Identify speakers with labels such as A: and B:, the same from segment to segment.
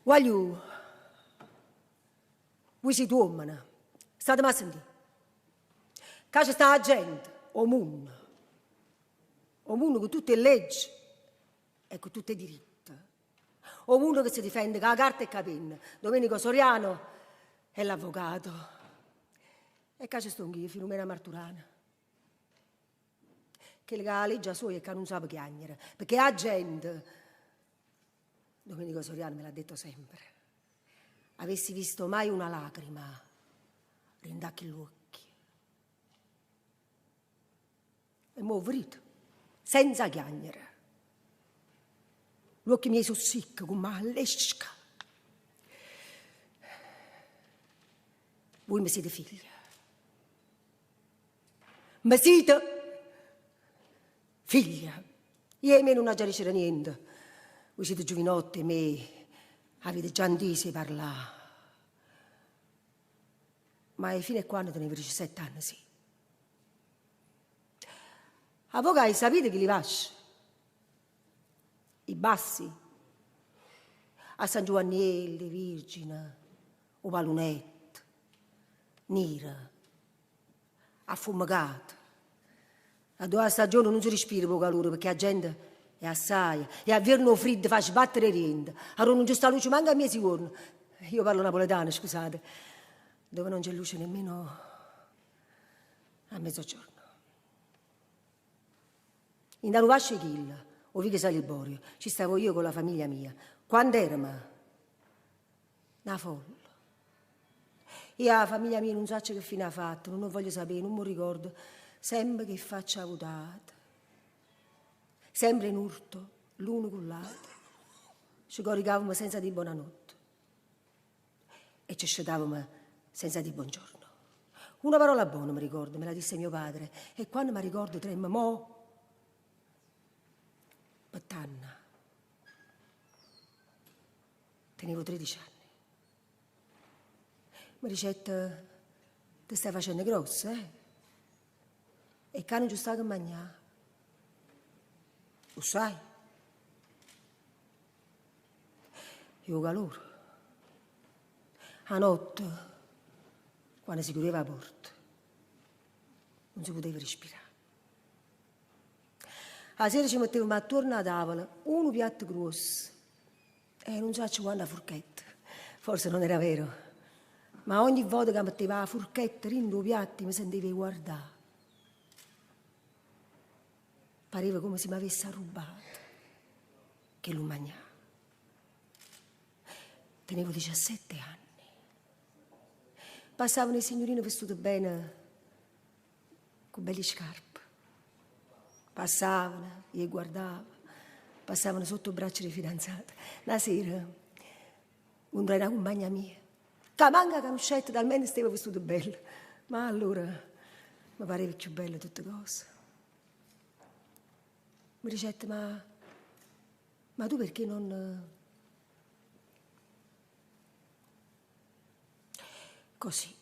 A: Voglio, voi siete uomini, state a sentire. Che c'è sta la gente, o mondo con tutte le leggi e con tutti i diritti. O mondo che si difende con la carta e con la penna. Domenico Soriano è l'avvocato. E che c'è sto anch'io, Filomena Marturana. Che la legge sua è che non sa piangere. Perché la gente... Domenico Soriano me l'ha detto sempre. Avessi visto mai una lacrima, rindacchi gli occhi. E mo' vrito, senza chiagnere. Gli occhi miei sono secchi come una lesca. Voi mi siete figlia. Mi siete figlia. Io e me non aggiarisce niente. Voi siete giovinotti e me avete già antisi parlare. Ma fino a quando tenevo 17 anni, sì. A voi sapete che li lascia? I bassi? A San Giovannielli, Virgine, o Palunetto, Nera, a Fumigato. A 2 stagioni non si respira poco calore perché la gente... E assai, e a verno freddo fa sbattere rienda. Allora non c'è sta luce manca a mezzogiorno. Io parlo napoletano, scusate, dove non c'è luce nemmeno a mezzogiorno. In Daluvasce Chilla, o Viche Saliborio, ci stavo io con la famiglia mia. Quando eravamo? Una folla. Io la famiglia mia non so che fine ha fatto, non voglio sapere, non mi ricordo. Sempre che faccia votata. Sempre in urto, l'uno con l'altro. Ci coricavamo senza di buonanotte. E ci scetavamo senza di buongiorno. Una parola buona mi ricordo, me la disse mio padre. E quando mi ricordo tremmo, mo... Pattanna. Tenevo 13 anni. Mi dicette, ti stai facendo grossa, eh? E che non ci sta che mangiare. Lo sai? Io calore. A notte, quando si chiudeva la porta, non si poteva respirare. A sera ci mettevamo attorno alla tavola, un piatto grosso. E non so quando la forchetta. Forse non era vero. Ma ogni volta che metteva la forchetta in 2 piatti mi sentivo guardare. Pareva come se mi avesse rubato, che lo mangiava. Tenevo 17 anni. Passavano i signorini vestiti bene, con belle scarpe. Passavano, io guardavo, passavano sotto il braccio dei fidanzati. La sera, una era compagna mia, che manca conoscette, talmente stava vestito bello. Ma allora mi pareva più belle tutte cose. Mi dicette, ma tu perché non... Così.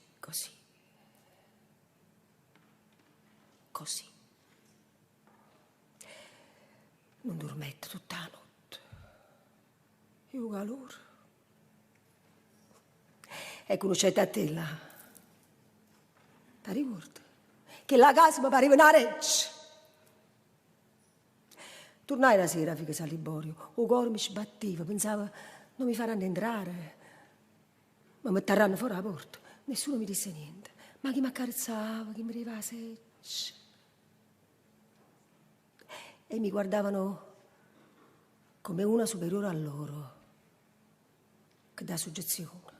A: Non dormetto tutta la notte. Io calore. E conoscete a te là. Ti ricordi? Che la casa mi pareva una reggia. Tornai la sera a Viche Saliborio, il cuore mi sbatteva, pensavo non mi faranno entrare, ma mi terranno fuori la porta. Nessuno mi disse niente, ma chi mi accarezzava, chi mi arrivava la seccia. E mi guardavano come una superiore a loro, che dà soggezione.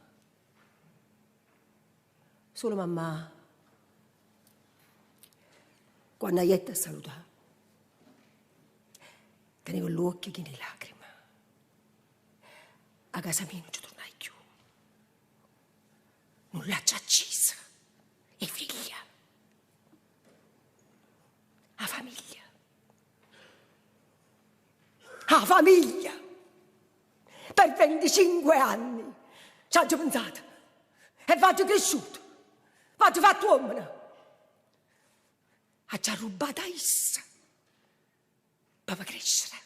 A: Solo mamma, quando aietta a salutare, tenevo gli occhi pieni di lacrime. A casa mia non ci tornai più. Non l'ha già accesa. E figlia. A famiglia. A famiglia. Per 25 anni. Ci ho pensato. E vado cresciuto. Vado fatto uomo. Ha già rubato a essa. Per crescere.